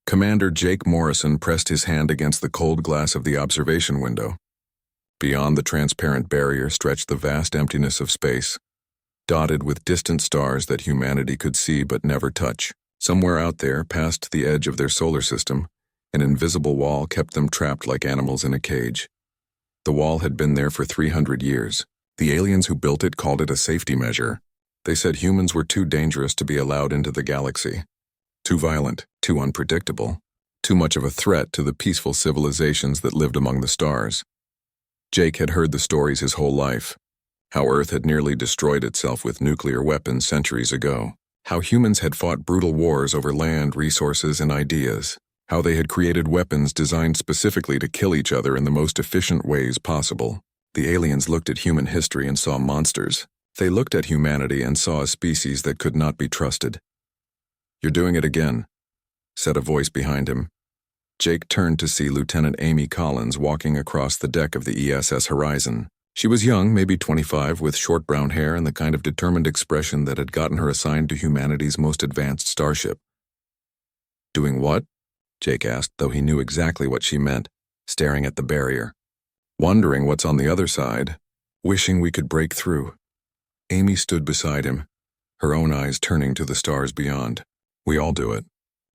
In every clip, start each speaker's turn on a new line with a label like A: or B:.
A: Commander Jake Morrison pressed his hand against the cold glass of the observation window. Beyond the transparent barrier stretched the vast emptiness of space, dotted with distant stars that humanity could see but never touch. Somewhere out there, past the edge of their solar system, an invisible wall kept them trapped like animals in a cage. The wall had been there for 300 years. The aliens who built it called it a safety measure. They said humans were too dangerous to be allowed into the galaxy. Too violent, too unpredictable, too much of a threat to the peaceful civilizations that lived among the stars. Jake had heard the stories his whole life. How Earth had nearly destroyed itself with nuclear weapons centuries ago. How humans had fought brutal wars over land, resources, and ideas. How they had created weapons designed specifically to kill each other in the most efficient ways possible. The aliens looked at human history and saw monsters. They looked at humanity and saw a species that could not be trusted. "You're doing it again," said a voice behind him. Jake turned to see Lieutenant Amy Collins walking across the deck of the ESS Horizon. She was young, maybe 25, with short brown hair and the kind of determined expression that had gotten her assigned to humanity's most advanced starship. "Doing what?" Jake asked, though he knew exactly what she meant, staring at the barrier. "Wondering what's on the other side, wishing we could break through." Amy stood beside him, her own eyes turning to the stars beyond. "We all do it.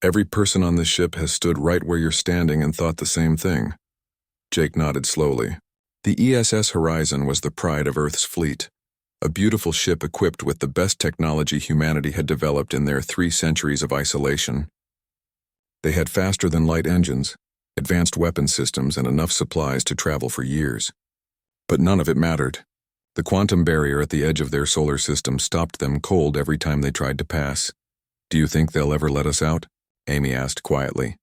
A: Every person on this ship has stood right where you're standing and thought the same thing." Jake nodded slowly. The ESS Horizon was the pride of Earth's fleet, a beautiful ship equipped with the best technology humanity had developed in their 3 centuries of isolation. They had faster-than-light engines, advanced weapon systems, and enough supplies to travel for years. But none of it mattered. The quantum barrier at the edge of their solar system stopped them cold every time they tried to pass. "Do you think they'll ever let us out?" Amy asked quietly.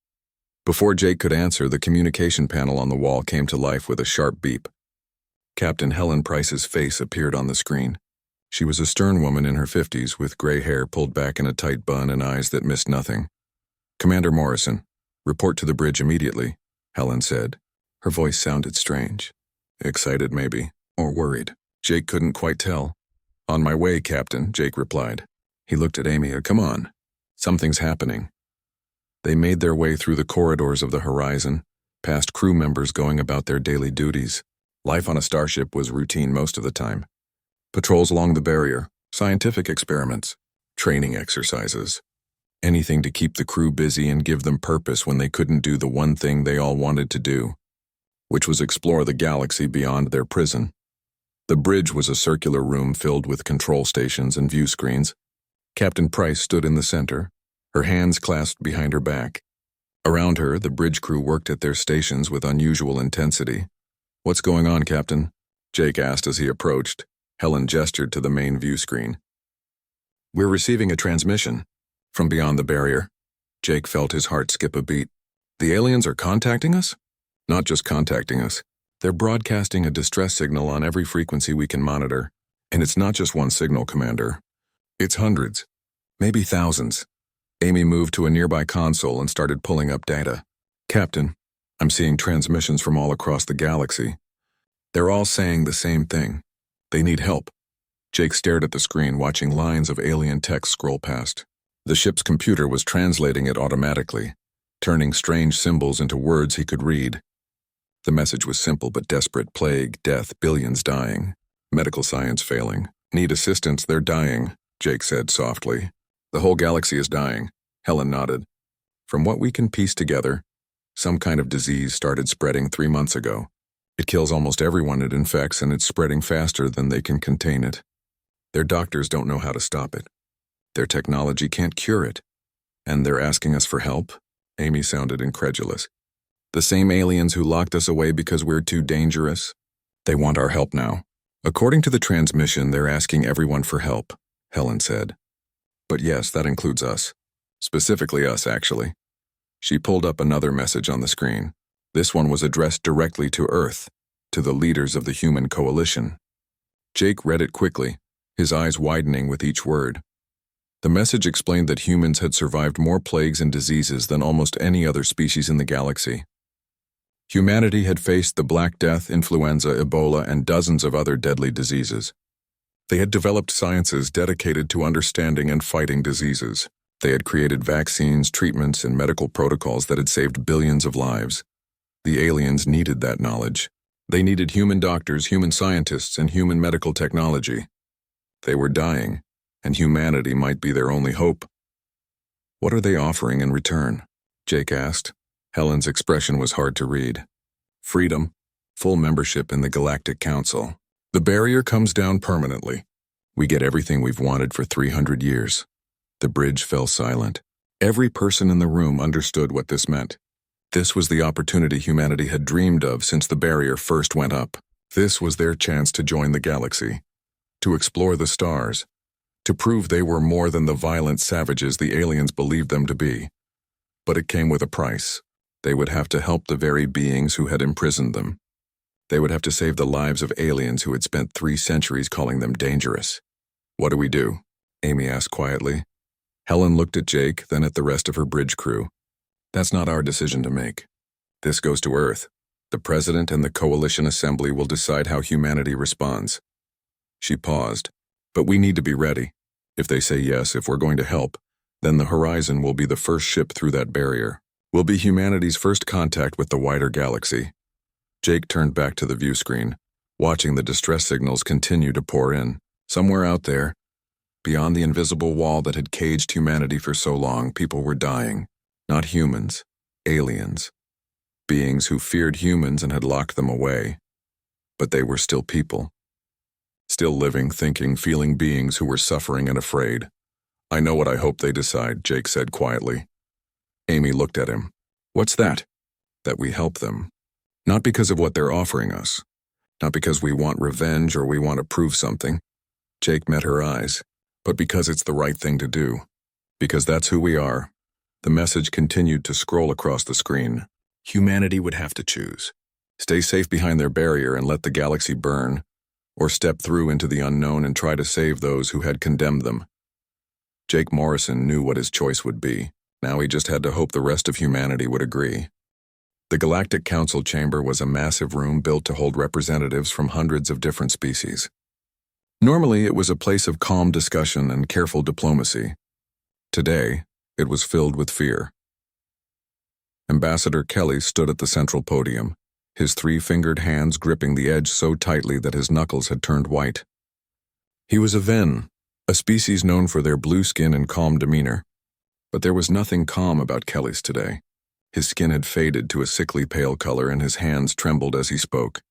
A: Before Jake could answer, the communication panel on the wall came to life with a sharp beep. Captain Helen Price's face appeared on the screen. She was a stern woman in her 50s with gray hair pulled back in a tight bun and eyes that missed nothing. "Commander Morrison, report to the bridge immediately," Helen said. Her voice sounded strange. Excited maybe, or worried. Jake couldn't quite tell. "On my way, Captain," Jake replied. He looked at Amy. "Come on. Something's happening." They made their way through the corridors of the Horizon, past crew members going about their daily duties. Life on a starship was routine most of the time. Patrols along the barrier, scientific experiments, training exercises. Anything to keep the crew busy and give them purpose when they couldn't do the one thing they all wanted to do, which was explore the galaxy beyond their prison. The bridge was a circular room filled with control stations and view screens. Captain Price stood in the center, her hands clasped behind her back. Around her, the bridge crew worked at their stations with unusual intensity. "What's going on, Captain?" Jake asked as he approached. Helen gestured to the main view screen. "We're receiving a transmission from beyond the barrier." Jake felt his heart skip a beat. "The aliens are contacting us?" "Not just contacting us. They're broadcasting a distress signal on every frequency we can monitor. And it's not just one signal, Commander. It's hundreds, maybe thousands." Amy moved to a nearby console and started pulling up data. "Captain, I'm seeing transmissions from all across the galaxy. They're all saying the same thing. They need help." Jake stared at the screen, watching lines of alien text scroll past. The ship's computer was translating it automatically, turning strange symbols into words he could read. The message was simple but desperate. "Plague, death, billions dying. Medical science failing. Need assistance, they're dying," Jake said softly. "The whole galaxy is dying," Helen nodded. "From what we can piece together, some kind of disease started spreading 3 months ago. It kills almost everyone it infects, and it's spreading faster than they can contain it. Their doctors don't know how to stop it. Their technology can't cure it. And they're asking us for help?" Amy sounded incredulous. "The same aliens who locked us away because we're too dangerous? They want our help now." "According to the transmission, they're asking everyone for help," Helen said. "But yes, that includes us. Specifically us, actually." She pulled up another message on the screen. This one was addressed directly to Earth, to the leaders of the human coalition. Jake read it quickly, his eyes widening with each word. The message explained that humans had survived more plagues and diseases than almost any other species in the galaxy. Humanity had faced the Black Death, influenza, Ebola, and dozens of other deadly diseases. They had developed sciences dedicated to understanding and fighting diseases. They had created vaccines, treatments, and medical protocols that had saved billions of lives. The aliens needed that knowledge. They needed human doctors, human scientists, and human medical technology. They were dying, and humanity might be their only hope. "What are they offering in return?" Jake asked. Helen's expression was hard to read. "Freedom, full membership in the Galactic Council. The barrier comes down permanently. We get everything we've wanted for 300 years. The bridge fell silent. Every person in the room understood what this meant. This was the opportunity humanity had dreamed of since the barrier first went up. This was their chance to join the galaxy, to explore the stars, to prove they were more than the violent savages the aliens believed them to be. But it came with a price. They would have to help the very beings who had imprisoned them. They would have to save the lives of aliens who had spent 3 centuries calling them dangerous. "What do we do?" Amy asked quietly. Helen looked at Jake, then at the rest of her bridge crew. "That's not our decision to make. This goes to Earth. The President and the Coalition Assembly will decide how humanity responds." She paused. "But we need to be ready. If they say yes, if we're going to help, then the Horizon will be the first ship through that barrier. We'll be humanity's first contact with the wider galaxy." Jake turned back to the view screen, watching the distress signals continue to pour in. Somewhere out there, beyond the invisible wall that had caged humanity for so long, people were dying. Not humans, aliens. Beings who feared humans and had locked them away. But they were still people. Still living, thinking, feeling beings who were suffering and afraid. "I know what I hope they decide," Jake said quietly. Amy looked at him. "What's that?" "That we help them. Not because of what they're offering us. Not because we want revenge or we want to prove something." Jake met her eyes. "But because it's the right thing to do. Because that's who we are." The message continued to scroll across the screen. Humanity would have to choose. Stay safe behind their barrier and let the galaxy burn, or step through into the unknown and try to save those who had condemned them. Jake Morrison knew what his choice would be. Now he just had to hope the rest of humanity would agree. The Galactic Council chamber was a massive room built to hold representatives from hundreds of different species. Normally, it was a place of calm discussion and careful diplomacy. Today, it was filled with fear. Ambassador Kelly stood at the central podium, his 3-fingered hands gripping the edge so tightly that his knuckles had turned white. He was a Ven, a species known for their blue skin and calm demeanor. But there was nothing calm about Kelly's today. His skin had faded to a sickly pale color and his hands trembled as he spoke.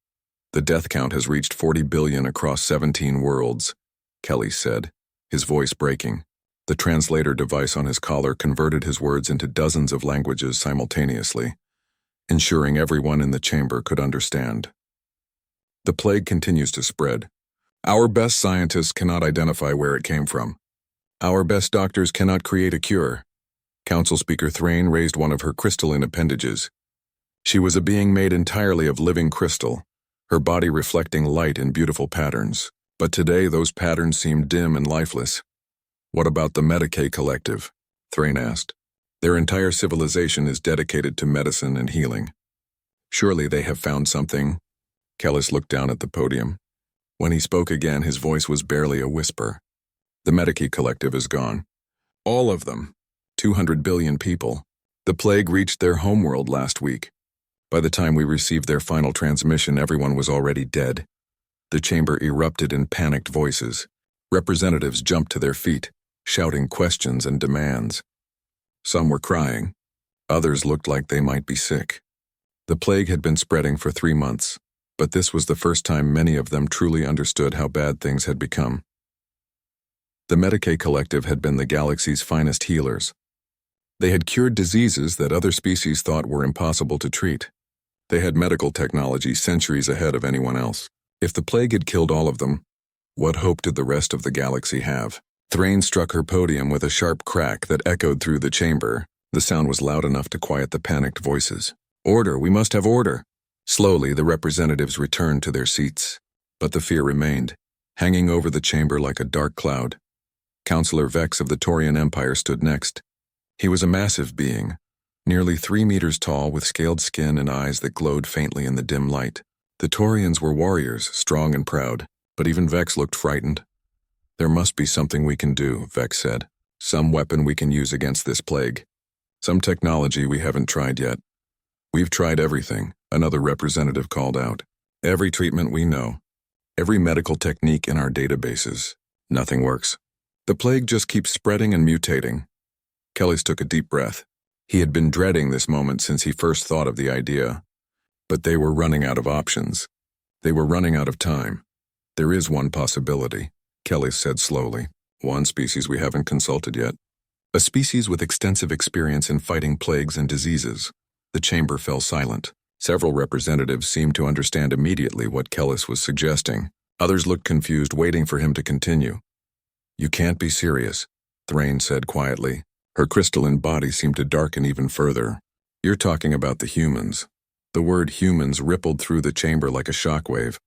A: "The death count has reached 40 billion across 17 worlds," Kelly said, his voice breaking. The translator device on his collar converted his words into dozens of languages simultaneously, ensuring everyone in the chamber could understand. "The plague continues to spread. Our best scientists cannot identify where it came from. Our best doctors cannot create a cure." Council Speaker Thrain raised one of her crystalline appendages. She was a being made entirely of living crystal, her body reflecting light in beautiful patterns. But today those patterns seemed dim and lifeless. "What about the Medicae Collective?" Thrain asked. "Their entire civilization is dedicated to medicine and healing. Surely they have found something." Kellis looked down at the podium. When he spoke again, his voice was barely a whisper. "The Medicae Collective is gone. All of them. 200 billion people. The plague reached their homeworld last week. By the time we received their final transmission, everyone was already dead." The chamber erupted in panicked voices. Representatives jumped to their feet, shouting questions and demands. Some were crying. Others looked like they might be sick. The plague had been spreading for 3 months, but this was the first time many of them truly understood how bad things had become. The Medicae Collective had been the galaxy's finest healers. They had cured diseases that other species thought were impossible to treat. They had medical technology centuries ahead of anyone else. If the plague had killed all of them, what hope did the rest of the galaxy have? Thrain struck her podium with a sharp crack that echoed through the chamber. The sound was loud enough to quiet the panicked voices. "Order, we must have order." Slowly, the representatives returned to their seats. But the fear remained, hanging over the chamber like a dark cloud. Councillor Vex of the Taurian Empire stood next. He was a massive being, nearly 3 meters tall with scaled skin and eyes that glowed faintly in the dim light. The Taurians were warriors, strong and proud, but even Vex looked frightened. "There must be something we can do," Vex said. Some weapon we can use against this plague. Some technology we haven't tried yet. We've tried everything, another representative called out. Every treatment we know. Every medical technique in our databases. Nothing works. The plague just keeps spreading and mutating. Kellis took a deep breath. He had been dreading this moment since he first thought of the idea. But they were running out of options. They were running out of time. There is one possibility, Kellis said slowly. One species we haven't consulted yet. A species with extensive experience in fighting plagues and diseases. The chamber fell silent. Several representatives seemed to understand immediately what Kellis was suggesting. Others looked confused, waiting for him to continue. You can't be serious, Thrain said quietly. Her crystalline body seemed to darken even further. You're talking about the humans. The word humans rippled through the chamber like a shockwave.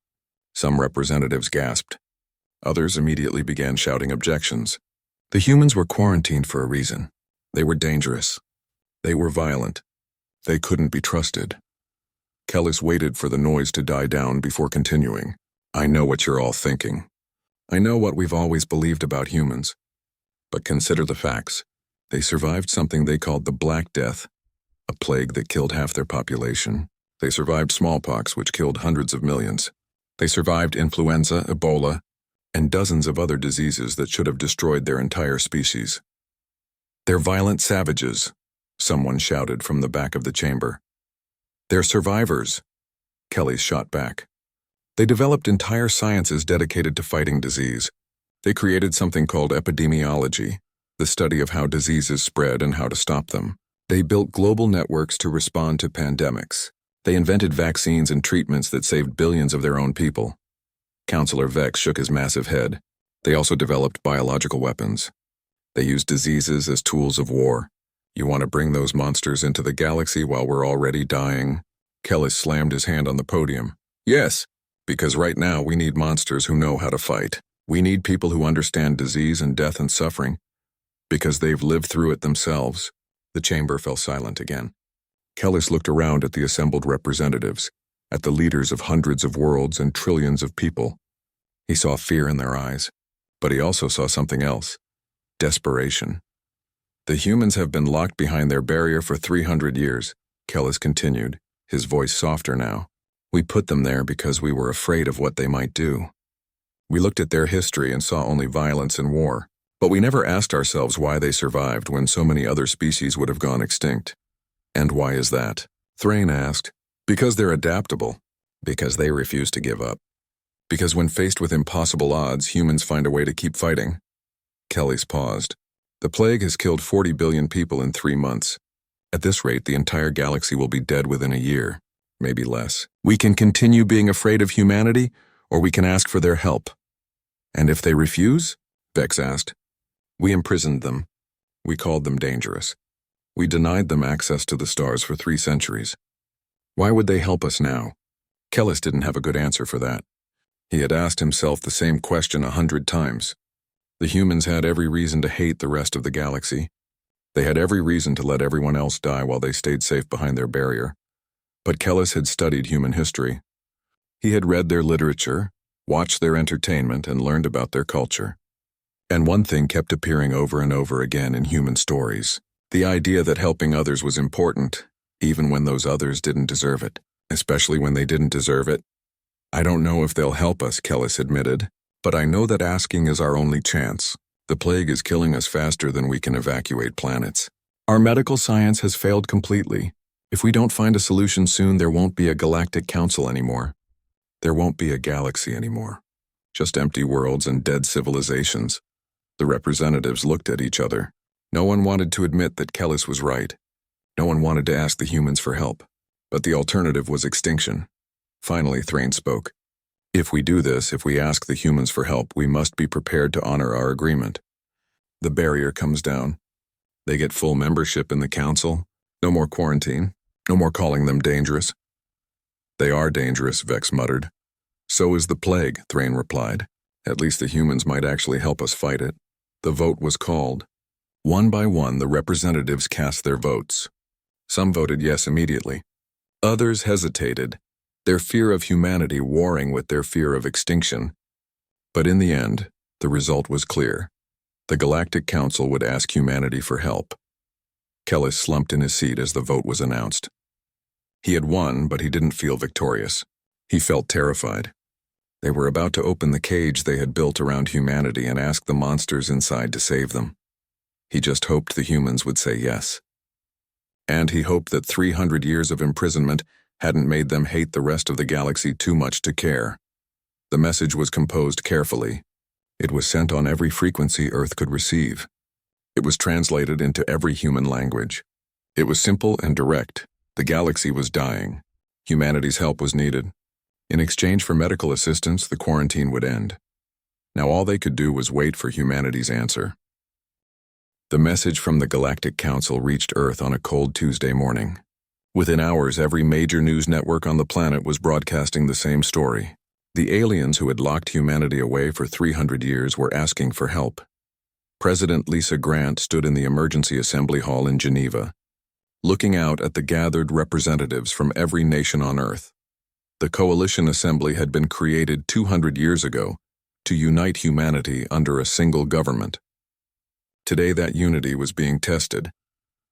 A: Some representatives gasped. Others immediately began shouting objections. The humans were quarantined for a reason. They were dangerous. They were violent. They couldn't be trusted. Kellis waited for the noise to die down before continuing. I know what you're all thinking. I know what we've always believed about humans. But consider the facts. They survived something they called the Black Death, a plague that killed half their population. They survived smallpox, which killed hundreds of millions. They survived influenza, Ebola, and dozens of other diseases that should have destroyed their entire species. They're violent savages, someone shouted from the back of the chamber. They're survivors, Kellis shot back. They developed entire sciences dedicated to fighting disease. They created something called epidemiology, the study of how diseases spread and how to stop them. They built global networks to respond to pandemics. They invented vaccines and treatments that saved billions of their own people. Counselor Vex shook his massive head. They also developed biological weapons. They used diseases as tools of war. You want to bring those monsters into the galaxy while we're already dying? Kellis slammed his hand on the podium. Yes, because right now we need monsters who know how to fight. We need people who understand disease and death and suffering, because they've lived through it themselves. The chamber fell silent again. Kellis looked around at the assembled representatives, at the leaders of hundreds of worlds and trillions of people. He saw fear in their eyes, but he also saw something else. Desperation. The humans have been locked behind their barrier for 300 years, Kellis continued, his voice softer now. We put them there because we were afraid of what they might do. We looked at their history and saw only violence and war, but we never asked ourselves why they survived when so many other species would have gone extinct. And why is that? Thrain asked. Because they're adaptable. Because they refuse to give up. Because when faced with impossible odds, humans find a way to keep fighting. Kellis paused. The plague has killed 40 billion people in 3 months. At this rate, the entire galaxy will be dead within a year, maybe less. We can continue being afraid of humanity, or we can ask for their help. And if they refuse? Vex asked. We imprisoned them. We called them dangerous. We denied them access to the stars for 3 centuries. Why would they help us now? Kellis didn't have a good answer for that. He had asked himself the same question 100 times. The humans had every reason to hate the rest of the galaxy. They had every reason to let everyone else die while they stayed safe behind their barrier. But Kellis had studied human history. He had read their literature, watched their entertainment, and learned about their culture. And one thing kept appearing over and over again in human stories. The idea that helping others was important, even when those others didn't deserve it, especially when they didn't deserve it. I don't know if they'll help us, Kellis admitted, but I know that asking is our only chance. The plague is killing us faster than we can evacuate planets. Our medical science has failed completely. If we don't find a solution soon, there won't be a galactic council anymore. There won't be a galaxy anymore. Just empty worlds and dead civilizations. The representatives looked at each other. No one wanted to admit that Kellis was right. No one wanted to ask the humans for help. But the alternative was extinction. Finally, Thrain spoke. If we do this, if we ask the humans for help, we must be prepared to honor our agreement. The barrier comes down. They get full membership in the council. No more quarantine. No more calling them dangerous. They are dangerous, Vex muttered. So is the plague, Thrain replied. At least the humans might actually help us fight it. The vote was called. One by one, the representatives cast their votes. Some voted yes immediately. Others hesitated, their fear of humanity warring with their fear of extinction. But in the end, the result was clear. The Galactic Council would ask humanity for help. Kellis slumped in his seat as the vote was announced. He had won, but he didn't feel victorious. He felt terrified. They were about to open the cage they had built around humanity and ask the monsters inside to save them. He just hoped the humans would say yes. And he hoped that 300 years of imprisonment hadn't made them hate the rest of the galaxy too much to care. The message was composed carefully. It was sent on every frequency Earth could receive. It was translated into every human language. It was simple and direct. The galaxy was dying. Humanity's help was needed. In exchange for medical assistance, the quarantine would end. Now all they could do was wait for humanity's answer. The message from the Galactic Council reached Earth on a cold Tuesday morning. Within hours, every major news network on the planet was broadcasting the same story. The aliens who had locked humanity away for 300 years were asking for help. President Lisa Grant stood in the emergency assembly hall in Geneva, looking out at the gathered representatives from every nation on Earth. The Coalition Assembly had been created 200 years ago to unite humanity under a single government. Today that unity was being tested.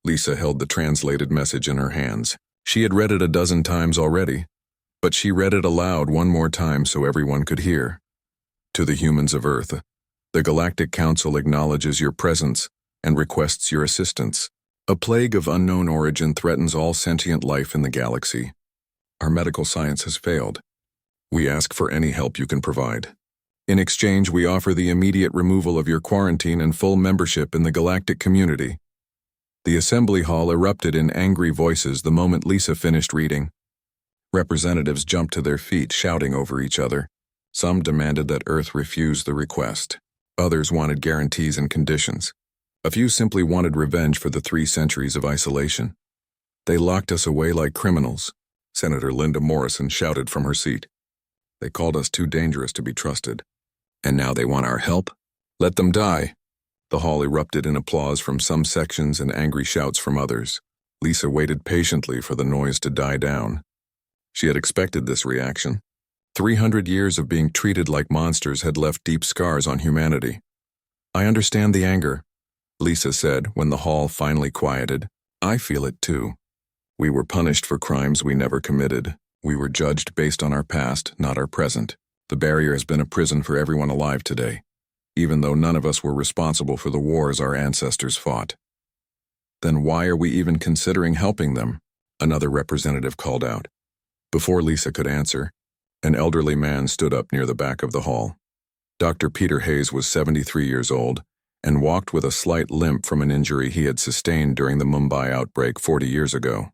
A: Lisa held the translated message in her hands. She had read it a dozen times already, but she read it aloud one more time so everyone could hear. To the humans of Earth, the Galactic Council acknowledges your presence and requests your assistance. A plague of unknown origin threatens all sentient life in the galaxy. Our medical science has failed. We ask for any help you can provide. In exchange, we offer the immediate removal of your quarantine and full membership in the galactic community. The assembly hall erupted in angry voices the moment Lisa finished reading. Representatives jumped to their feet, shouting over each other. Some demanded that Earth refuse the request. Others wanted guarantees and conditions. A few simply wanted revenge for the 3 centuries of isolation. They locked us away like criminals, Senator Linda Morrison shouted from her seat. They called us too dangerous to be trusted. And now they want our help? Let them die. The hall erupted in applause from some sections and angry shouts from others. Lisa waited patiently for the noise to die down. She had expected this reaction. 300 years of being treated like monsters had left deep scars on humanity. I understand the anger, Lisa said when the hall finally quieted. I feel it too. We were punished for crimes we never committed. We were judged based on our past, not our present. The barrier has been a prison for everyone alive today, even though none of us were responsible for the wars our ancestors fought. Then why are we even considering helping them? Another representative called out. Before Lisa could answer, an elderly man stood up near the back of the hall. Dr. Peter Hayes was 73 years old and walked with a slight limp from an injury he had sustained during the Mumbai outbreak 40 years ago.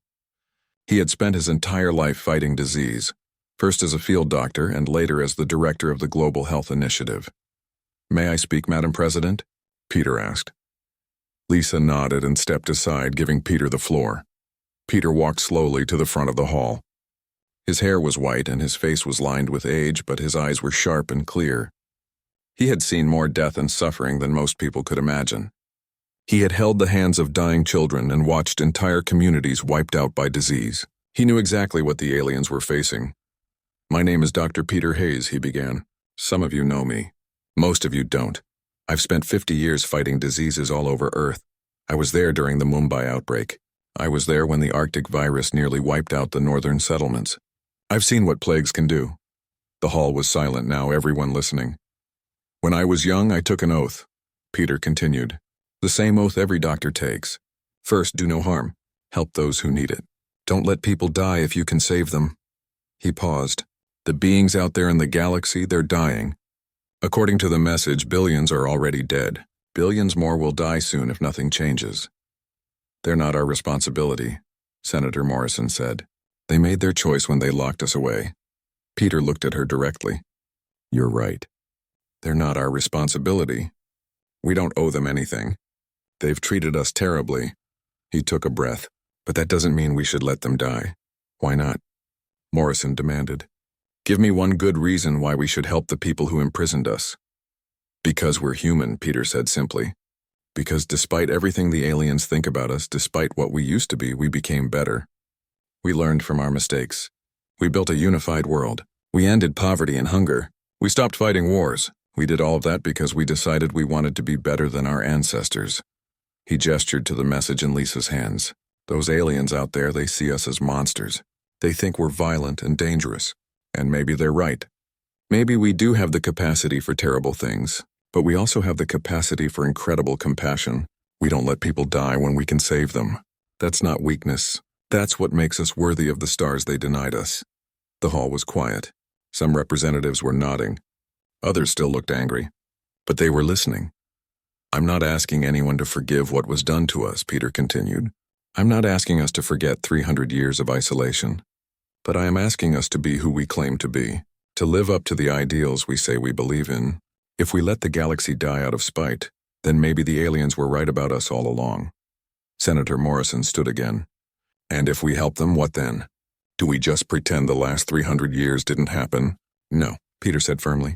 A: He had spent his entire life fighting disease, first as a field doctor and later as the director of the Global Health Initiative. May I speak, Madam President? Peter asked. Lisa nodded and stepped aside, giving Peter the floor. Peter walked slowly to the front of the hall. His hair was white and his face was lined with age, but his eyes were sharp and clear. He had seen more death and suffering than most people could imagine. He had held the hands of dying children and watched entire communities wiped out by disease. He knew exactly what the aliens were facing. My name is Dr. Peter Hayes, he began. Some of you know me. Most of you don't. I've spent 50 years fighting diseases all over Earth. I was there during the Mumbai outbreak. I was there when the Arctic virus nearly wiped out the northern settlements. I've seen what plagues can do. The hall was silent now, everyone listening. When I was young, I took an oath, Peter continued. The same oath every doctor takes. First, do no harm. Help those who need it. Don't let people die if you can save them. He paused. The beings out there in the galaxy, they're dying. According to the message, billions are already dead. Billions more will die soon if nothing changes. They're not our responsibility, Senator Morrison said. They made their choice when they locked us away. Peter looked at her directly. You're right. They're not our responsibility. We don't owe them anything. They've treated us terribly. He took a breath. But that doesn't mean we should let them die. Why not? Morrison demanded. Give me one good reason why we should help the people who imprisoned us. Because we're human, Peter said simply. Because despite everything the aliens think about us, despite what we used to be, we became better. We learned from our mistakes. We built a unified world. We ended poverty and hunger. We stopped fighting wars. We did all of that because we decided we wanted to be better than our ancestors. He gestured to the message in Lisa's hands. Those aliens out there, they see us as monsters. They think we're violent and dangerous. And maybe they're right. Maybe we do have the capacity for terrible things, but we also have the capacity for incredible compassion. We don't let people die when we can save them. That's not weakness. That's what makes us worthy of the stars they denied us. The hall was quiet. Some representatives were nodding. Others still looked angry. But they were listening. I'm not asking anyone to forgive what was done to us, Peter continued. I'm not asking us to forget 300 years of isolation. But I am asking us to be who we claim to be, to live up to the ideals we say we believe in. If we let the galaxy die out of spite, then maybe the aliens were right about us all along. Senator Morrison stood again. And if we help them, what then? Do we just pretend the last 300 years didn't happen? No, Peter said firmly.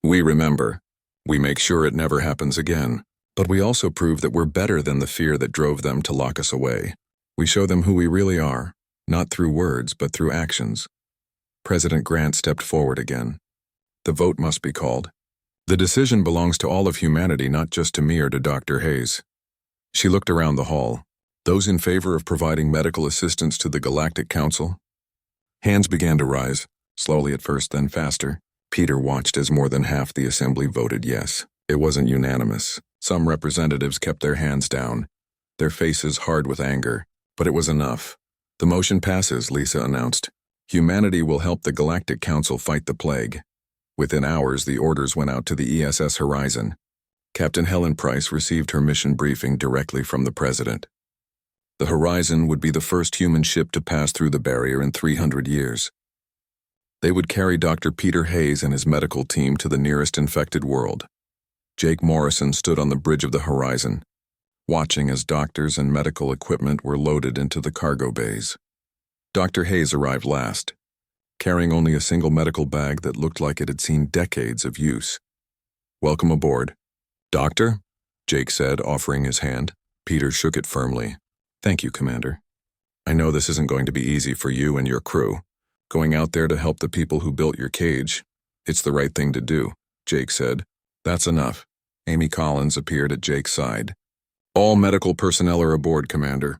A: We remember. We make sure it never happens again. But we also prove that we're better than the fear that drove them to lock us away. We show them who we really are, not through words, but through actions. President Grant stepped forward again. The vote must be called. The decision belongs to all of humanity, not just to me or to Dr. Hayes. She looked around the hall. Those in favor of providing medical assistance to the Galactic Council? Hands began to rise, slowly at first, then faster. Peter watched as more than half the assembly voted yes. It wasn't unanimous. Some representatives kept their hands down, their faces hard with anger, but it was enough. The motion passes, Lisa announced. Humanity will help the Galactic Council fight the plague. Within hours, the orders went out to the ESS Horizon. Captain Helen Price received her mission briefing directly from the President. The Horizon would be the first human ship to pass through the barrier in 300 years. They would carry Dr. Peter Hayes and his medical team to the nearest infected world. Jake Morrison stood on the bridge of the Horizon, watching as doctors and medical equipment were loaded into the cargo bays. Dr. Hayes arrived last, carrying only a single medical bag that looked like it had seen decades of use. Welcome aboard. Doctor? Jake said, offering his hand. Peter shook it firmly. Thank you, Commander. I know this isn't going to be easy for you and your crew. Going out there to help the people who built your cage. It's the right thing to do, Jake said. That's enough. Amy Collins appeared at Jake's side. All medical personnel are aboard, Commander.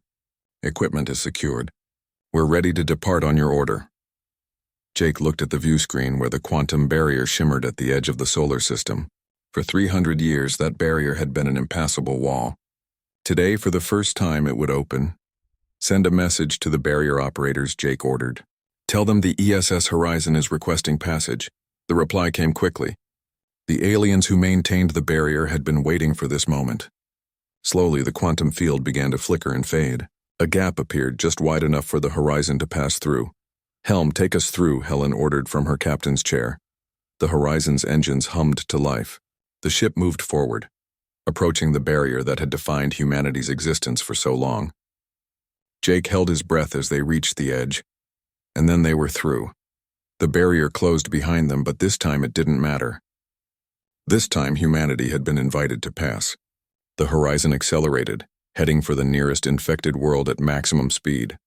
A: Equipment is secured. We're ready to depart on your order. Jake looked at the view screen where the quantum barrier shimmered at the edge of the solar system. For 300 years, that barrier had been an impassable wall. Today, for the first time, it would open. Send a message to the barrier operators, Jake ordered. Tell them the ESS Horizon is requesting passage. The reply came quickly. The aliens who maintained the barrier had been waiting for this moment. Slowly, the quantum field began to flicker and fade. A gap appeared just wide enough for the Horizon to pass through. Helm, take us through, Helen ordered from her captain's chair. The Horizon's engines hummed to life. The ship moved forward, approaching the barrier that had defined humanity's existence for so long. Jake held his breath as they reached the edge, and then they were through. The barrier closed behind them, but this time it didn't matter. This time humanity had been invited to pass. The Horizon accelerated, heading for the nearest infected world at maximum speed.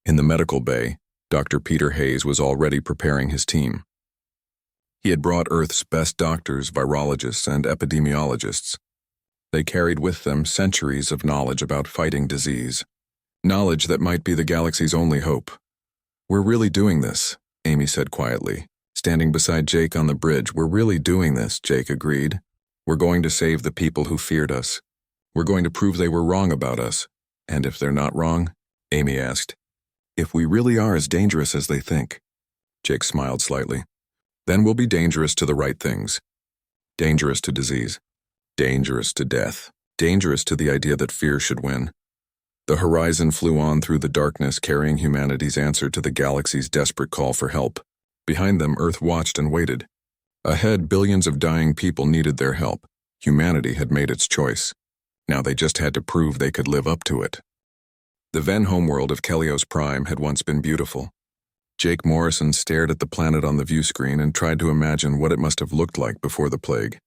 A: In the medical bay, Dr. Peter Hayes was already preparing his team. He had brought Earth's best doctors, virologists, and epidemiologists. They carried with them centuries of knowledge about fighting disease, knowledge that might be the galaxy's only hope. We're really doing this, Amy said quietly. Standing beside Jake on the bridge, we're really doing this, Jake agreed. We're going to save the people who feared us. We're going to prove they were wrong about us. And if they're not wrong, Amy asked, if we really are as dangerous as they think. Jake smiled slightly. Then we'll be dangerous to the right things. Dangerous to disease. Dangerous to death. Dangerous to the idea that fear should win. The Horizon flew on through the darkness, carrying humanity's answer to the galaxy's desperate call for help. Behind them, Earth watched and waited. Ahead, billions of dying people needed their help. Humanity had made its choice. Now they just had to prove they could live up to it. The Ven homeworld of Kelios Prime had once been beautiful. Jake Morrison stared at the planet on the view screen and tried to imagine what it must have looked like before the plague.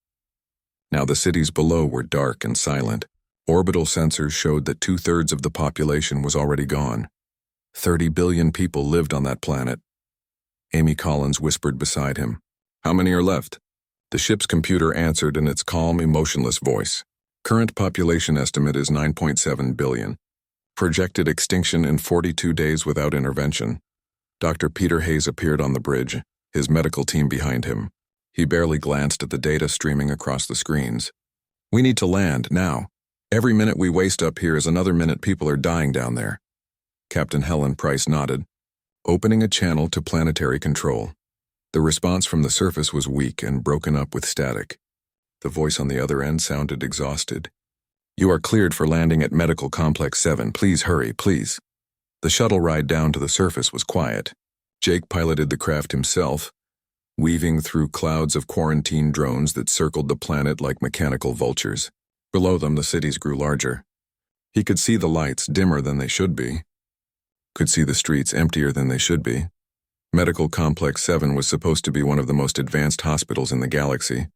A: Now the cities below were dark and silent. Orbital sensors showed that 2/3 of the population was already gone. 30 billion people lived on that planet. Amy Collins whispered beside him. How many are left? The ship's computer answered in its calm, emotionless voice. Current population estimate is 9.7 billion. Projected extinction in 42 days without intervention. Dr. Peter Hayes appeared on the bridge, his medical team behind him. He barely glanced at the data streaming across the screens. We need to land, now. Every minute we waste up here is another minute people are dying down there. Captain Helen Price nodded, opening a channel to planetary control. The response from the surface was weak and broken up with static. The voice on the other end sounded exhausted. You are cleared for landing at Medical Complex 7. Please hurry, please. The shuttle ride down to the surface was quiet. Jake piloted the craft himself, weaving through clouds of quarantine drones that circled the planet like mechanical vultures. Below them, the cities grew larger. He could see the lights dimmer than they should be. Could see the streets emptier than they should be. Medical Complex 7 was supposed to be one of the most advanced hospitals in the galaxy.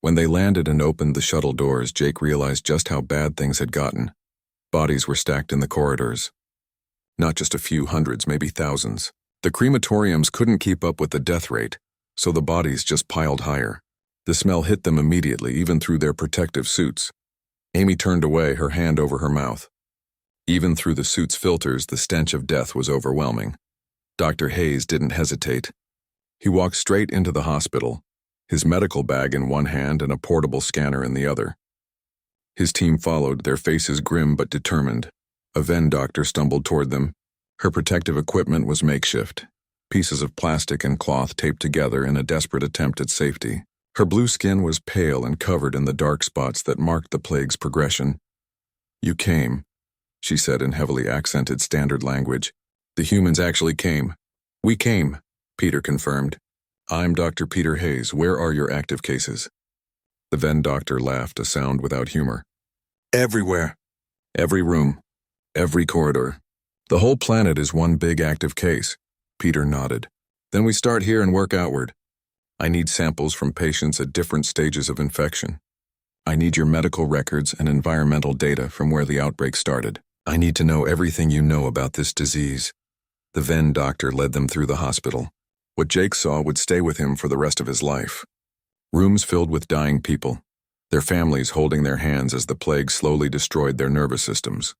A: When they landed and opened the shuttle doors, Jake realized just how bad things had gotten. Bodies were stacked in the corridors. Not just a few hundreds, maybe thousands. The crematoriums couldn't keep up with the death rate, so the bodies just piled higher. The smell hit them immediately, even through their protective suits. Amy turned away, her hand over her mouth. Even through the suit's filters, the stench of death was overwhelming. Dr. Hayes didn't hesitate. He walked straight into the hospital, his medical bag in one hand and a portable scanner in the other. His team followed, their faces grim but determined. A Ven doctor stumbled toward them. Her protective equipment was makeshift, pieces of plastic and cloth taped together in a desperate attempt at safety. Her blue skin was pale and covered in the dark spots that marked the plague's progression. You came, she said in heavily accented standard language. The humans actually came. We came, Peter confirmed. I'm Dr. Peter Hayes. Where are your active cases? The Ven doctor laughed, a sound without humor. Everywhere. Every room. Every corridor. The whole planet is one big active case. Peter nodded. Then we start here and work outward. I need samples from patients at different stages of infection. I need your medical records and environmental data from where the outbreak started. I need to know everything you know about this disease. The Ven doctor led them through the hospital. What Jake saw would stay with him for the rest of his life. Rooms filled with dying people, their families holding their hands as the plague slowly destroyed their nervous systems.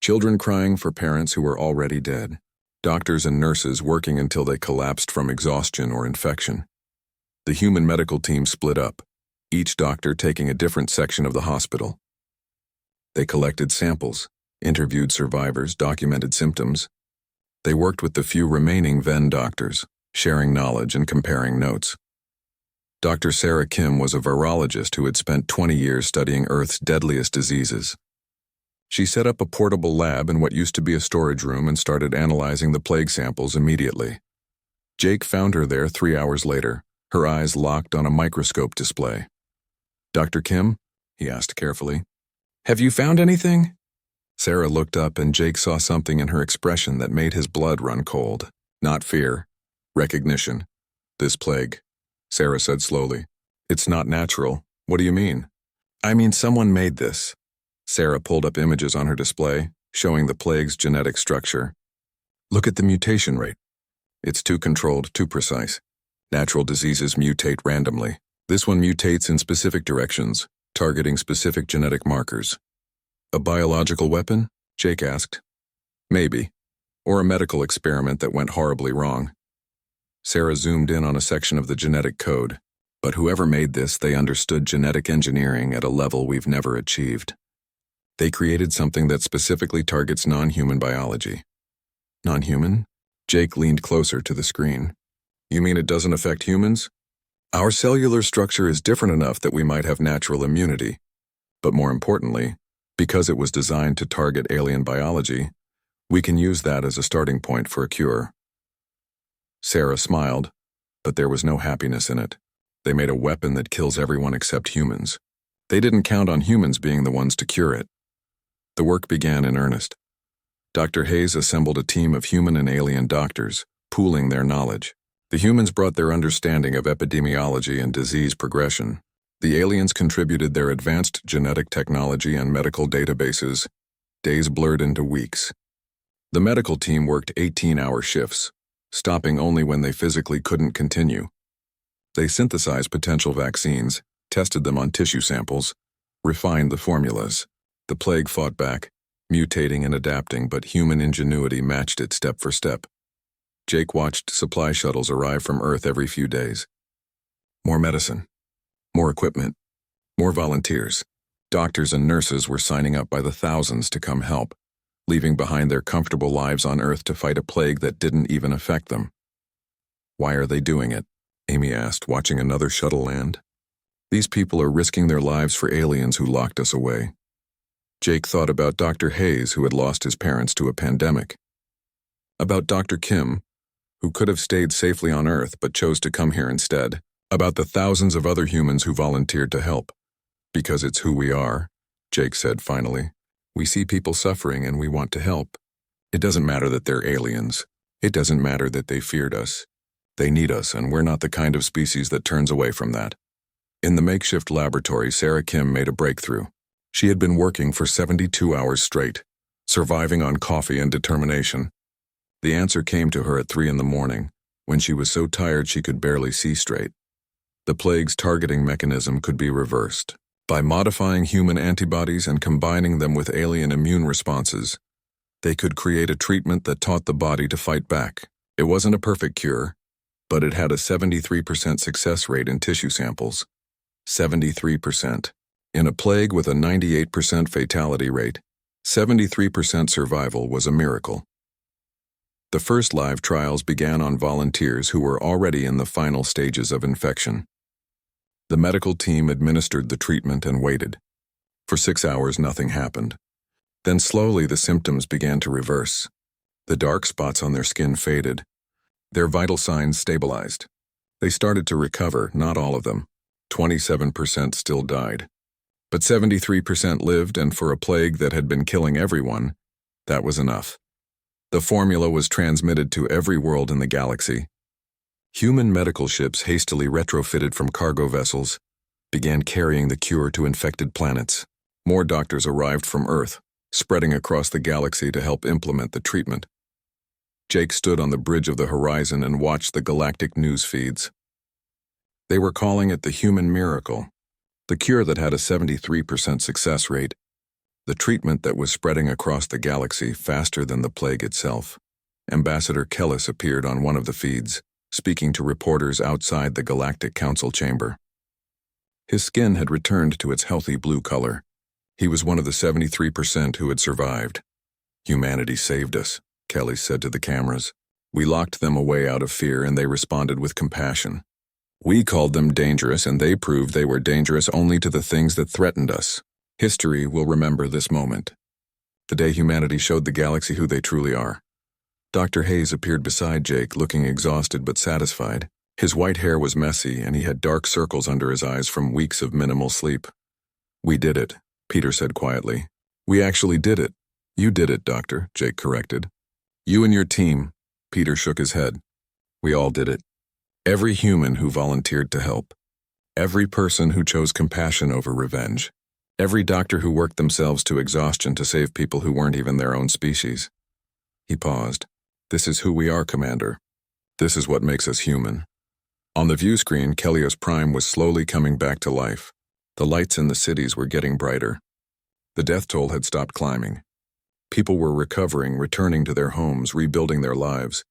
A: Children crying for parents who were already dead. Doctors and nurses working until they collapsed from exhaustion or infection. The human medical team split up, each doctor taking a different section of the hospital. They collected samples, interviewed survivors, documented symptoms. They worked with the few remaining Ven doctors, sharing knowledge and comparing notes. Dr. Sarah Kim was a virologist who had spent 20 years studying Earth's deadliest diseases. She set up a portable lab in what used to be a storage room and started analyzing the plague samples immediately. Jake found her there 3 hours later, her eyes locked on a microscope display. Dr. Kim? He asked carefully. Have you found anything? Sarah looked up and Jake saw something in her expression that made his blood run cold. Not fear. Recognition. This plague, Sarah said slowly. It's not natural. What do you mean? I mean someone made this. Sarah pulled up images on her display, showing the plague's genetic structure. Look at the mutation rate. It's too controlled, too precise. Natural diseases mutate randomly. This one mutates in specific directions, targeting specific genetic markers. A biological weapon? Jake asked. Maybe. Or a medical experiment that went horribly wrong. Sarah zoomed in on a section of the genetic code. But whoever made this, they understood genetic engineering at a level we've never achieved. They created something that specifically targets non-human biology. Non-human? Jake leaned closer to the screen. You mean it doesn't affect humans? Our cellular structure is different enough that we might have natural immunity. But more importantly, because it was designed to target alien biology, we can use that as a starting point for a cure. Sarah smiled, but there was no happiness in it. They made a weapon that kills everyone except humans. They didn't count on humans being the ones to cure it. The work began in earnest. Dr. Hayes assembled a team of human and alien doctors, pooling their knowledge. The humans brought their understanding of epidemiology and disease progression. The aliens contributed their advanced genetic technology and medical databases. Days blurred into weeks. The medical team worked 18-hour shifts, stopping only when they physically couldn't continue. They synthesized potential vaccines, tested them on tissue samples, refined the formulas. The plague fought back, mutating and adapting, but human ingenuity matched it step for step. Jake watched supply shuttles arrive from Earth every few days. More medicine, more equipment, more volunteers. Doctors and nurses were signing up by the thousands to come help, leaving behind their comfortable lives on Earth to fight a plague that didn't even affect them. Why are they doing it? Amy asked, watching another shuttle land. These people are risking their lives for aliens who locked us away. Jake thought about Dr. Hayes, who had lost his parents to a pandemic. About Dr. Kim, who could have stayed safely on Earth but chose to come here instead. About the thousands of other humans who volunteered to help. Because it's who we are, Jake said finally. We see people suffering and we want to help. It doesn't matter that they're aliens. It doesn't matter that they feared us. They need us, and we're not the kind of species that turns away from that. In the makeshift laboratory, Sarah Kim made a breakthrough. She had been working for 72 hours straight, surviving on coffee and determination. The answer came to her at 3 a.m, when she was so tired she could barely see straight. The plague's targeting mechanism could be reversed. By modifying human antibodies and combining them with alien immune responses, they could create a treatment that taught the body to fight back. It wasn't a perfect cure, but it had a 73% success rate in tissue samples. 73%. In a plague with a 98% fatality rate, 73% survival was a miracle. The first live trials began on volunteers who were already in the final stages of infection. The medical team administered the treatment and waited. For 6 hours, nothing happened. Then slowly the symptoms began to reverse. The dark spots on their skin faded. Their vital signs stabilized. They started to recover, not all of them. 27% still died. But 73% lived, and for a plague that had been killing everyone, that was enough. The formula was transmitted to every world in the galaxy. Human medical ships, hastily retrofitted from cargo vessels, began carrying the cure to infected planets. More doctors arrived from Earth, spreading across the galaxy to help implement the treatment. Jake stood on the bridge of the horizon and watched the galactic news feeds. They were calling it the human miracle, the cure that had a 73% success rate, the treatment that was spreading across the galaxy faster than the plague itself. Ambassador Kellis appeared on one of the feeds, speaking to reporters outside the Galactic Council chamber. His skin had returned to its healthy blue color. He was one of the 73% who had survived. Humanity saved us, Kelly said to the cameras. We locked them away out of fear, and they responded with compassion. We called them dangerous, and they proved they were dangerous only to the things that threatened us. History will remember this moment, the day humanity showed the galaxy who they truly are. Dr. Hayes appeared beside Jake, looking exhausted but satisfied. His white hair was messy, and he had dark circles under his eyes from weeks of minimal sleep. We did it, Peter said quietly. We actually did it. You did it, Doctor, Jake corrected. You and your team. Peter shook his head. We all did it. Every human who volunteered to help. Every person who chose compassion over revenge. Every doctor who worked themselves to exhaustion to save people who weren't even their own species. He paused. This is who we are, Commander. This is what makes us human. On the view screen, Kelios Prime was slowly coming back to life. The lights in the cities were getting brighter. The death toll had stopped climbing. People were recovering, returning to their homes, rebuilding their lives.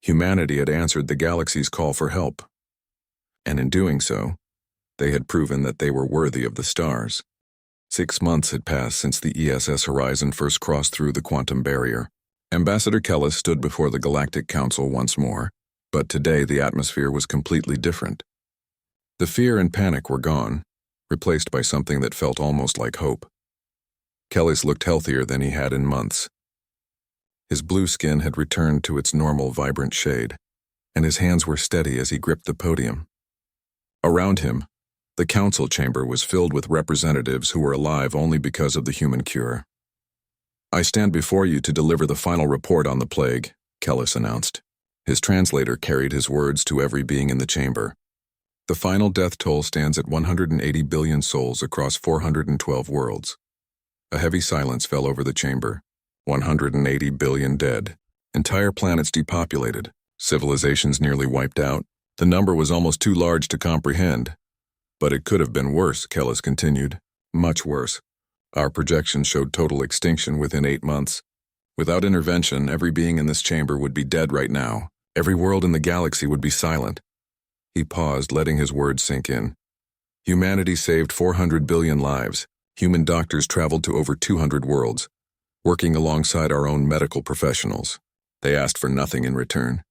A: Humanity had answered the galaxy's call for help. And in doing so, they had proven that they were worthy of the stars. 6 months had passed since the ESS Horizon first crossed through the quantum barrier. Ambassador Kellis stood before the Galactic Council once more, but today the atmosphere was completely different. The fear and panic were gone, replaced by something that felt almost like hope. Kellis looked healthier than he had in months. His blue skin had returned to its normal vibrant shade, and his hands were steady as he gripped the podium. Around him, the council chamber was filled with representatives who were alive only because of the human cure. I stand before you to deliver the final report on the plague, Kellis announced. His translator carried his words to every being in the chamber. The final death toll stands at 180 billion souls across 412 worlds. A heavy silence fell over the chamber. 180 billion dead. Entire planets depopulated. Civilizations nearly wiped out. The number was almost too large to comprehend. But it could have been worse, Kellis continued. Much worse. Our projections showed total extinction within 8 months. Without intervention, every being in this chamber would be dead right now. Every world in the galaxy would be silent. He paused, letting his words sink in. Humanity saved 400 billion lives. Human doctors traveled to over 200 worlds, working alongside our own medical professionals. They asked for nothing in return.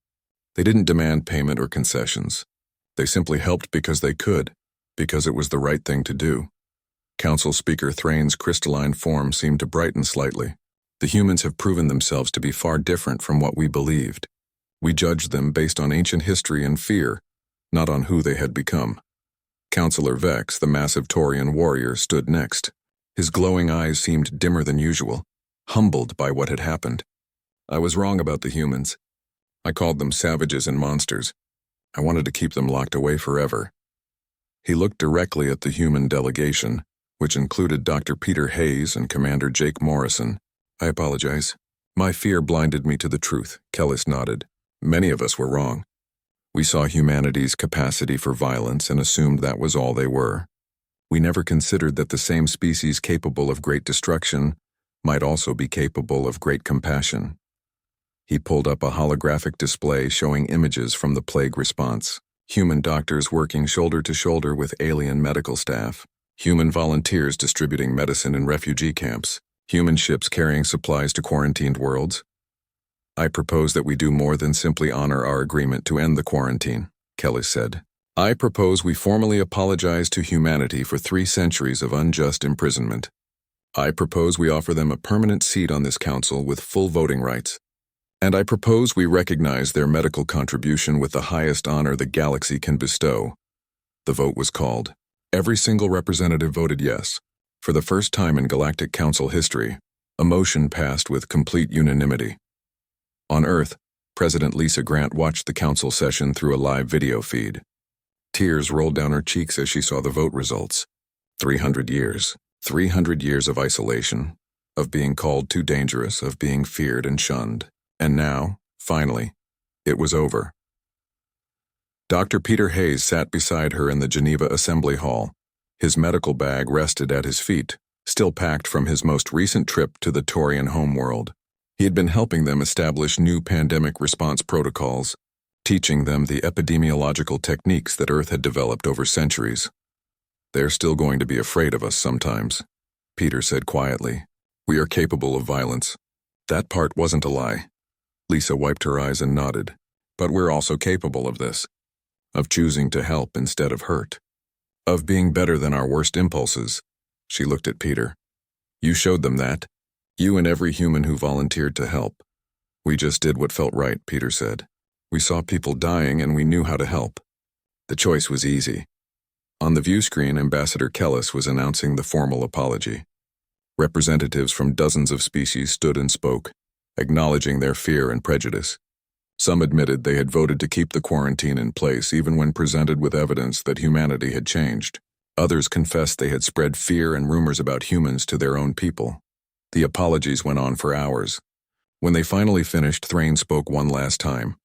A: They didn't demand payment or concessions. They simply helped because they could, because it was the right thing to do. Council Speaker Thrain's crystalline form seemed to brighten slightly. The humans have proven themselves to be far different from what we believed. We judged them based on ancient history and fear, not on who they had become. Councillor Vex, the massive Taurian warrior, stood next. His glowing eyes seemed dimmer than usual, humbled by what had happened. I was wrong about the humans. I called them savages and monsters. I wanted to keep them locked away forever. He looked directly at the human delegation, which included Dr. Peter Hayes and Commander Jake Morrison. I apologize. My fear blinded me to the truth, Kellis nodded. Many of us were wrong. We saw humanity's capacity for violence and assumed that was all they were. We never considered that the same species capable of great destruction might also be capable of great compassion. He pulled up a holographic display showing images from the plague response. Human doctors working shoulder to shoulder with alien medical staff. Human volunteers distributing medicine in refugee camps. Human ships carrying supplies to quarantined worlds. I propose that we do more than simply honor our agreement to end the quarantine, Kellis said. I propose we formally apologize to humanity for 3 centuries of unjust imprisonment. I propose we offer them a permanent seat on this council with full voting rights. And I propose we recognize their medical contribution with the highest honor the galaxy can bestow. The vote was called. Every single representative voted yes. For the first time in Galactic Council history, a motion passed with complete unanimity. On Earth, President Lisa Grant watched the council session through a live video feed. Tears rolled down her cheeks as she saw the vote results. 300 years. 300 years of isolation, of being called too dangerous, of being feared and shunned. And now, finally, it was over. Dr. Peter Hayes sat beside her in the Geneva Assembly Hall. His medical bag rested at his feet, still packed from his most recent trip to the Taurian homeworld. He had been helping them establish new pandemic response protocols, teaching them the epidemiological techniques that Earth had developed over centuries. They're still going to be afraid of us sometimes, Peter said quietly. We are capable of violence. That part wasn't a lie. Lisa wiped her eyes and nodded. But we're also capable of this. Of choosing to help instead of hurt. Of being better than our worst impulses. She looked at Peter. You showed them that. You and every human who volunteered to help. We just did what felt right, Peter said. We saw people dying and we knew how to help. The choice was easy. On the view screen, Ambassador Kellis was announcing the formal apology. Representatives from dozens of species stood and spoke, acknowledging their fear and prejudice. Some admitted they had voted to keep the quarantine in place even when presented with evidence that humanity had changed. Others confessed they had spread fear and rumors about humans to their own people. The apologies went on for hours. When they finally finished, Thrain spoke one last time.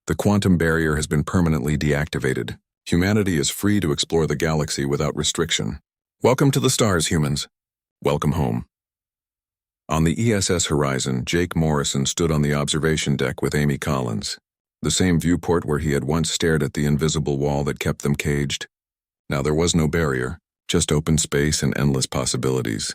A: The quantum barrier has been permanently deactivated. Humanity is free to explore the galaxy without restriction. Welcome to the stars, humans. Welcome home. On the ESS horizon, Jake Morrison stood on the observation deck with Amy Collins, the same viewport where he had once stared at the invisible wall that kept them caged. Now there was no barrier, just open space and endless possibilities.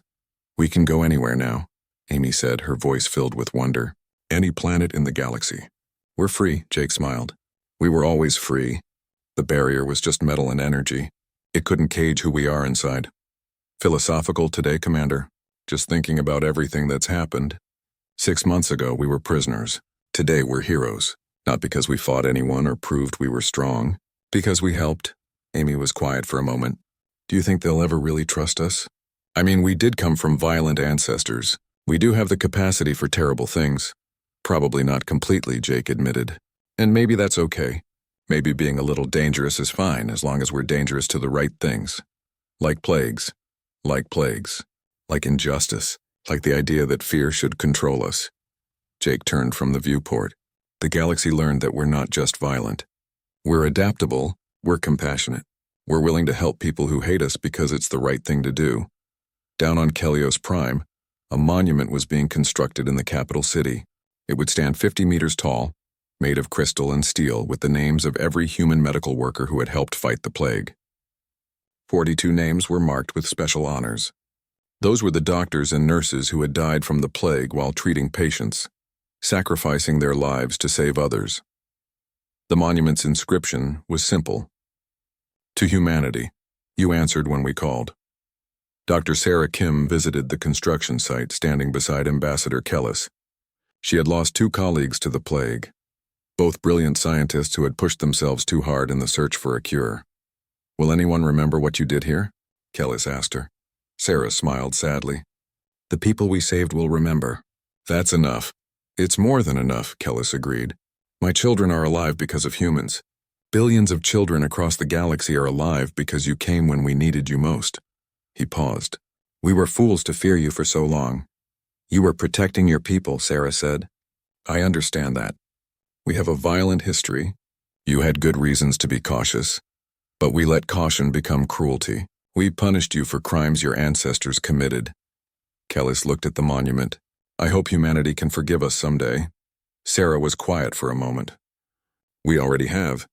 A: We can go anywhere now, Amy said, her voice filled with wonder. Any planet in the galaxy. We're free, Jake smiled. We were always free. The barrier was just metal and energy. It couldn't cage who we are inside. Philosophical today, Commander. Just thinking about everything that's happened. 6 months ago, we were prisoners. Today, we're heroes. Not because we fought anyone or proved we were strong. Because we helped. Amy was quiet for a moment. Do you think they'll ever really trust us? I mean, we did come from violent ancestors. We do have the capacity for terrible things. Probably not completely, Jake admitted. And maybe that's okay. Maybe being a little dangerous is fine as long as we're dangerous to the right things. Like plagues. Like plagues. Like injustice, like the idea that fear should control us. Jake turned from the viewport. The galaxy learned that we're not just violent. We're adaptable, we're compassionate. We're willing to help people who hate us because it's the right thing to do. Down on Kelios Prime, a monument was being constructed in the capital city. It would stand 50 meters tall, made of crystal and steel, with the names of every human medical worker who had helped fight the plague. 42 names were marked with special honors. Those were the doctors and nurses who had died from the plague while treating patients, sacrificing their lives to save others. The monument's inscription was simple. To humanity, you answered when we called. Dr. Sarah Kim visited the construction site, standing beside Ambassador Kellis. She had lost 2 colleagues to the plague, both brilliant scientists who had pushed themselves too hard in the search for a cure. Will anyone remember what you did here? Kellis asked her. Sarah smiled sadly. The people we saved will remember. That's enough. It's more than enough, Kellis agreed. My children are alive because of humans. Billions of children across the galaxy are alive because you came when we needed you most. He paused. We were fools to fear you for so long. You were protecting your people, Sarah said. I understand that. We have a violent history. You had good reasons to be cautious. But we let caution become cruelty. We punished you for crimes your ancestors committed. Kellis looked at the monument. I hope humanity can forgive us someday. Sarah was quiet for a moment. We already have.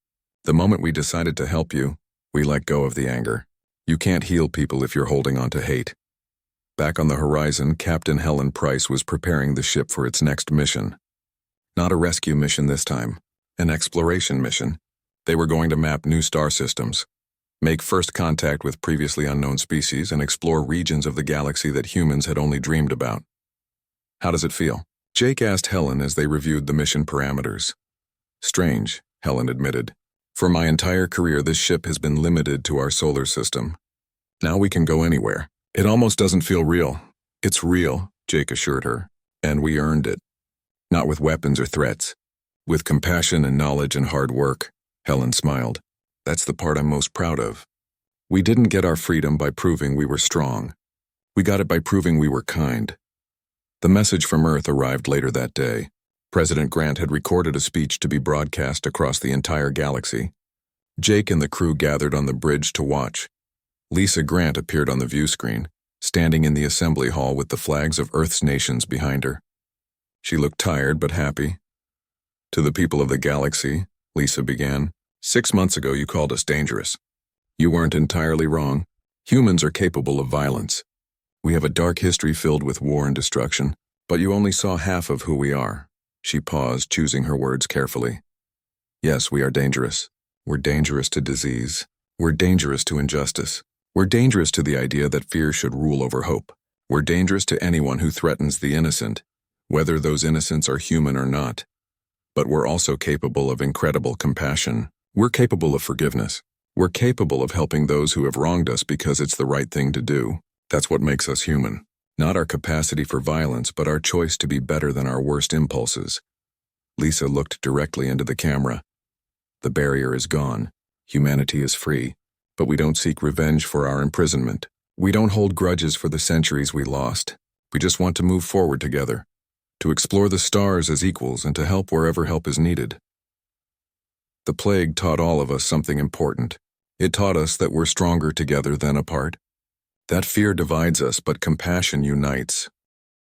A: The moment we decided to help you, we let go of the anger. You can't heal people if you're holding on to hate. Back on the horizon, Captain Helen Price was preparing the ship for its next mission. Not a rescue mission this time, an exploration mission. They were going to map new star systems, make first contact with previously unknown species, and explore regions of the galaxy that humans had only dreamed about. How does it feel? Jake asked Helen as they reviewed the mission parameters. Strange, Helen admitted. For my entire career, this ship has been limited to our solar system. Now we can go anywhere. It almost doesn't feel real. It's real, Jake assured her, and we earned it. Not with weapons or threats. With compassion and knowledge and hard work, Helen smiled. That's the part I'm most proud of. We didn't get our freedom by proving we were strong. We got it by proving we were kind. The message from Earth arrived later that day. President Grant had recorded a speech to be broadcast across the entire galaxy. Jake and the crew gathered on the bridge to watch. Lisa Grant appeared on the view screen, standing in the assembly hall with the flags of Earth's nations behind her. She looked tired but happy. To the people of the galaxy, Lisa began, 6 months ago you called us dangerous. You weren't entirely wrong. Humans are capable of violence. We have a dark history filled with war and destruction, but you only saw half of who we are. She paused, choosing her words carefully. Yes, we are dangerous. We're dangerous to disease. We're dangerous to injustice. We're dangerous to the idea that fear should rule over hope. We're dangerous to anyone who threatens the innocent, whether those innocents are human or not. But we're also capable of incredible compassion. We're capable of forgiveness. We're capable of helping those who have wronged us because it's the right thing to do. That's what makes us human. Not our capacity for violence, but our choice to be better than our worst impulses. Lisa looked directly into the camera. The barrier is gone. Humanity is free. But we don't seek revenge for our imprisonment. We don't hold grudges for the centuries we lost. We just want to move forward together, to explore the stars as equals and to help wherever help is needed. The plague taught all of us something important. It taught us that we're stronger together than apart. That fear divides us, but compassion unites.